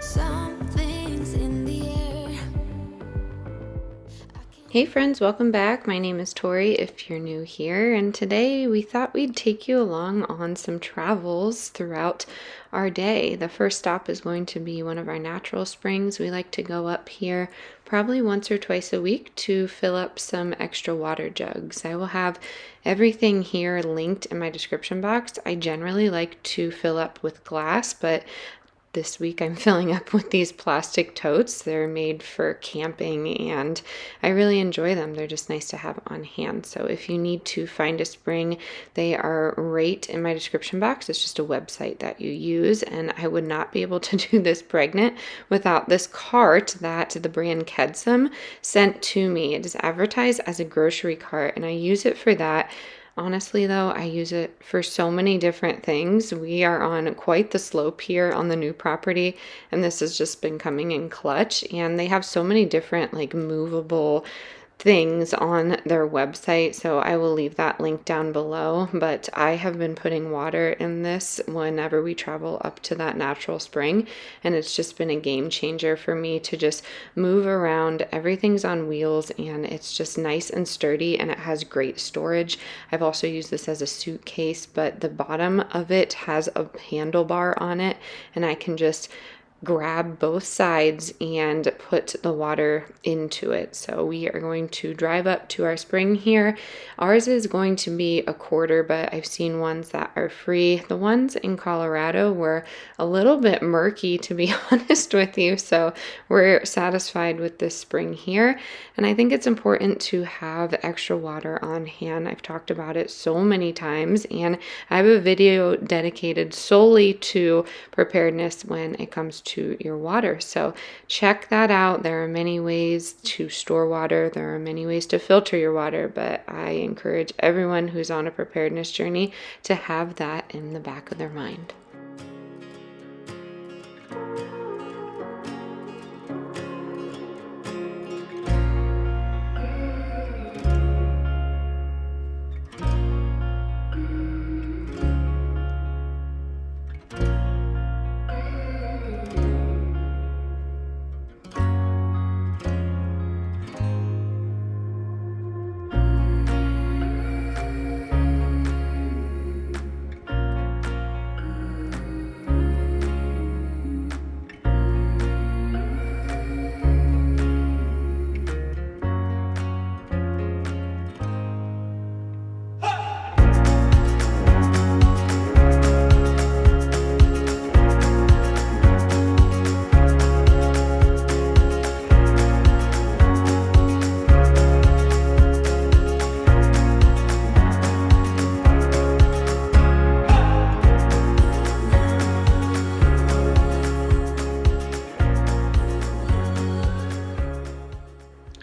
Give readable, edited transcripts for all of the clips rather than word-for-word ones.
Something's in the air. Hey friends, welcome back. My name is Tori if you're new here, and today we thought we'd take you along on some travels throughout our day. The first stop is going to be one of our natural springs. We like to go up here probably once or twice a week to fill up some extra water jugs. I will have everything here linked in my description box. I generally like to fill up with glass, but this week I'm filling up with these plastic totes. They're made for camping and I really enjoy them. They're just nice to have on hand. So if you need to find a spring, they are right in my description box. It's just a website that you use, and I would not be able to do this pregnant without this cart that the brand Kedsum sent to me. It is advertised as a grocery cart and I use it for that. Honestly, though, I use it for so many different things. We are on quite the slope here on the new property, and this has just been coming in clutch. And they have so many different, like, movable things on their website, so I will leave that link down below. But I have been putting water in this whenever we travel up to that natural spring, and it's just been a game changer for me to just move around. Everything's on wheels and it's just nice and sturdy, and it has great storage. I've also used this as a suitcase, but the bottom of it has a handlebar on it, and I can just grab both sides and put the water into it. So we are going to drive up to our spring here. Ours is going to be a quarter, but I've seen ones that are free. The ones in Colorado were a little bit murky, to be honest with you. So we're satisfied with this spring here. And I think it's important to have extra water on hand. I've talked about it so many times, and I have a video dedicated solely to preparedness when it comes to your water. So check that out. There are many ways to store water. There are many ways to filter your water, but I encourage everyone who's on a preparedness journey to have that in the back of their mind.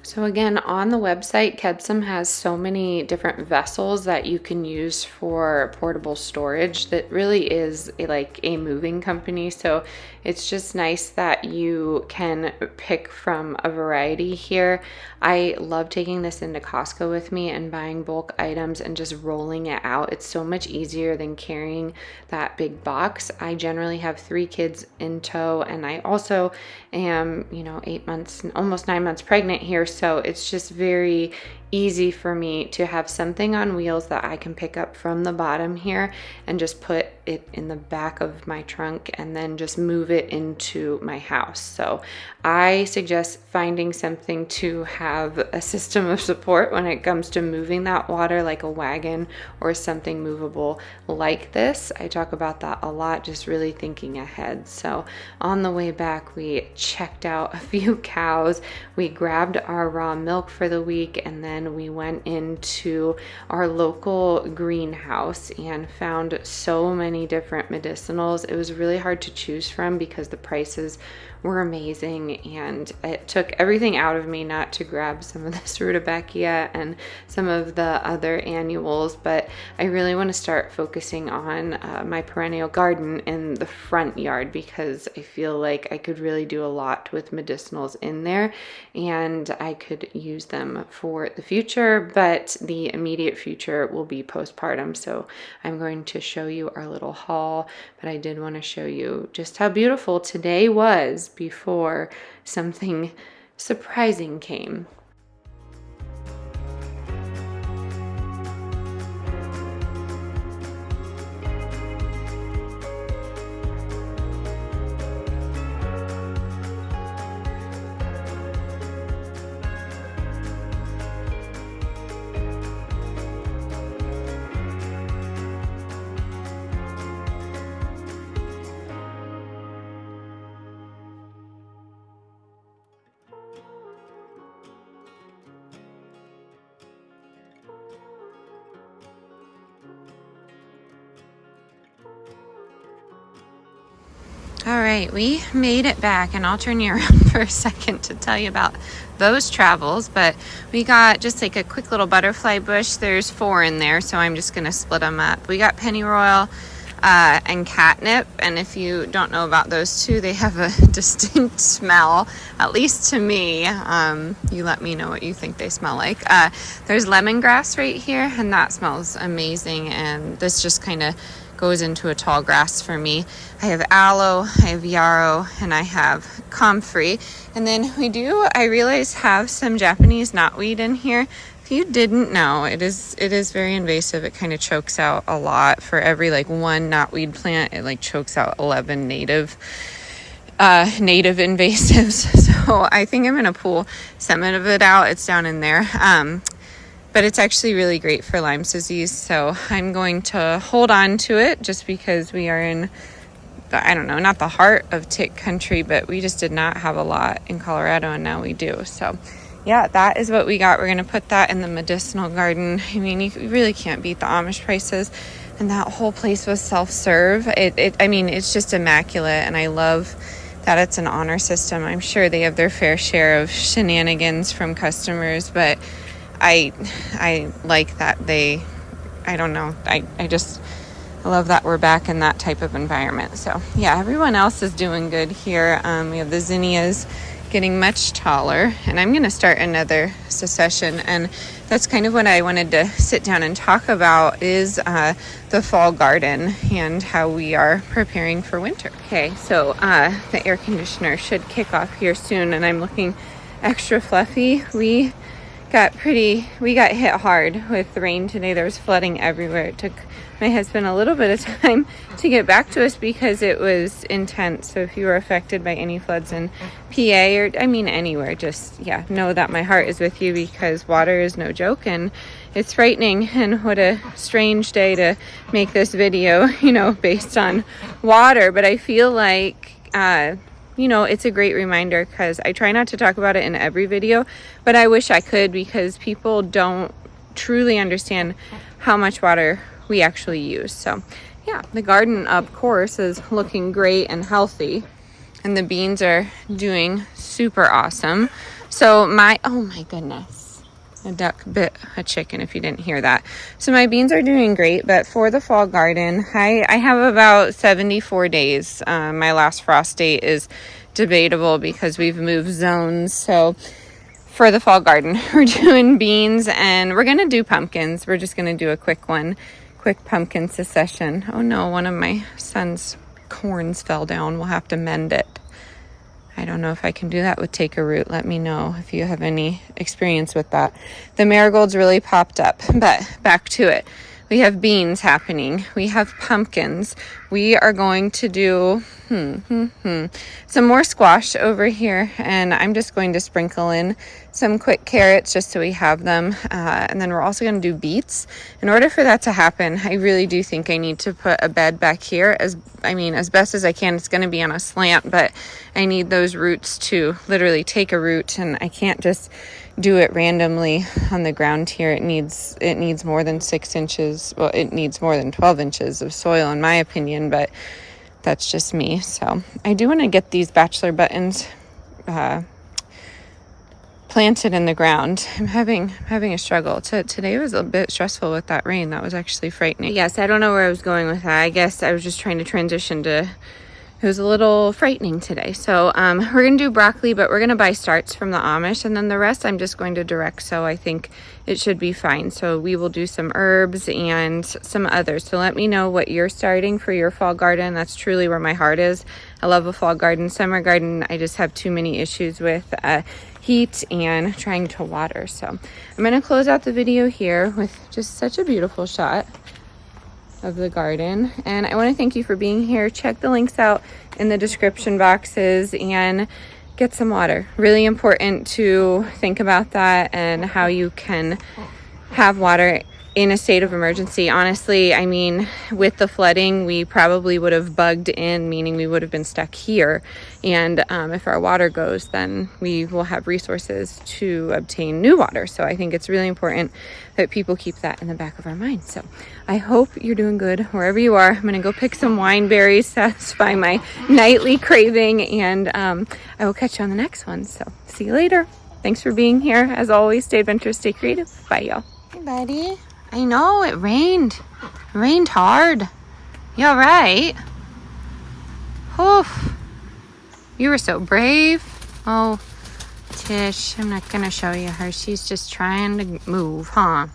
So again, on the website, Kedsum has so many different vessels that you can use for portable storage. That really is like a moving company. So it's just nice that you can pick from a variety here. I love taking this into Costco with me and buying bulk items and just rolling it out. It's so much easier than carrying that big box. I generally have 3 kids in tow, and I also am, 8 months, almost 9 months pregnant here. So it's just very easy for me to have something on wheels that I can pick up from the bottom here and just put it in the back of my trunk and then just move it into my house. So I suggest finding something to have a system of support when it comes to moving that water, like a wagon or something movable like this. I talk about that a lot, just really thinking ahead. So on the way back, we checked out a few cows. We grabbed our raw milk for the week, and then we went into our local greenhouse and found so many different medicinals. It was really hard to choose from because the prices were amazing, and it took everything out of me not to grab some of this rudbeckia and some of the other annuals, but I really want to start focusing on my perennial garden in the front yard because I feel like I could really do a lot with medicinals in there, and I could use them for the future, but the immediate future will be postpartum. So I'm going to show you our little haul, but I did want to show you just how beautiful today was before something surprising came. All right, we made it back, and I'll turn you around for a second to tell you about those travels, but we got just like a quick little butterfly bush. There's 4 in there, so I'm just gonna split them up. We got pennyroyal and catnip, and if you don't know about those two, they have a distinct smell, at least to me. You let me know what you think they smell like. There's lemongrass right here, and that smells amazing, and this just kind of goes into a tall grass for me. I have aloe, I have yarrow, and I have comfrey. And then we do, I realize, have some Japanese knotweed in here. If you didn't know, it is very invasive. It kind of chokes out a lot. For every like 1 knotweed plant, it like chokes out 11 native invasives. So I think I'm gonna pull some of it out. It's down in there. But it's actually really great for Lyme's disease, so I'm going to hold on to it just because we are in, I don't know, not the heart of tick country, but we just did not have a lot in Colorado, and now we do. So yeah, that is what we got. We're going to put that in the medicinal garden. I mean, you really can't beat the Amish prices, and that whole place was self-serve. I mean, it's just immaculate, and I love that it's an honor system. I'm sure they have their fair share of shenanigans from customers, but I like that I don't know, I love that we're back in that type of environment. So yeah, everyone else is doing good here. We have the zinnias getting much taller, and I'm going to start another succession, and that's kind of what I wanted to sit down and talk about is the fall garden and how we are preparing for winter. Okay, so the air conditioner should kick off here soon, and I'm looking extra fluffy. We got hit hard with rain today. There was flooding everywhere. It took my husband a little bit of time to get back to us because it was intense. So if you were affected by any floods in PA or anywhere, just know that my heart is with you, because water is no joke and it's frightening. And what a strange day to make this video, based on water. But I feel like it's a great reminder, because I try not to talk about it in every video, but I wish I could, because people don't truly understand how much water we actually use. So yeah, the garden, of course, is looking great and healthy, and the beans are doing super awesome. So oh my goodness, a duck bit a chicken, if you didn't hear that. So my beans are doing great, but for the fall garden, I have about 74 days. My last frost date is debatable because we've moved zones. So for the fall garden, we're doing beans, and we're going to do pumpkins. We're just going to do a quick pumpkin succession. Oh no, one of my son's corns fell down. We'll have to mend it. I don't know if I can do that with take a root. Let me know if you have any experience with that. The marigolds really popped up, but back to it. We have beans happening. We have pumpkins. We are going to do some more squash over here, and I'm just going to sprinkle in some quick carrots just so we have them. And then we're also going to do beets. In order for that to happen, I really do think I need to put a bed back here as best as I can. It's going to be on a slant, but I need those roots to literally take a root, and I can't just do it randomly on the ground here. It needs more than 6 inches. Well, it needs more than 12 inches of soil, in my opinion, but that's just me. So I do want to get these bachelor buttons planted in the ground. I'm having a struggle. Today was a bit stressful with that rain. That was actually frightening. Yes, I don't know where I was going with that. I guess I was just trying to transition to it was a little frightening today. So we're gonna do broccoli, but we're gonna buy starts from the Amish, and then the rest I'm just going to direct sow. I think it should be fine. So we will do some herbs and some others. So let me know what you're starting for your fall garden. That's truly where my heart is. I love a fall garden. Summer garden, I just have too many issues with heat and trying to water. So I'm gonna close out the video here with just such a beautiful shot of the garden, and I want to thank you for being here. Check the links out in the description boxes and get some water. Really important to think about that and how you can have water in a state of emergency. Honestly, I mean, with the flooding, we probably would have bugged in, meaning we would have been stuck here. And if our water goes, then we will have resources to obtain new water. So I think it's really important that people keep that in the back of our minds. So I hope you're doing good wherever you are. I'm gonna go pick some wine berries, satisfy my nightly craving, and I will catch you on the next one. So see you later. Thanks for being here. As always, stay adventurous, stay creative. Bye, y'all. Hey, buddy. I know, it rained. It rained hard. You all right? Oof. You were so brave. Oh, Tish, I'm not gonna show you her. She's just trying to move, huh?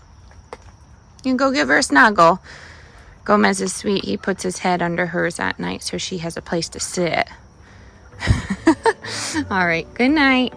You can go give her a snuggle. Gomez is sweet. He puts his head under hers at night so she has a place to sit. All right, good night.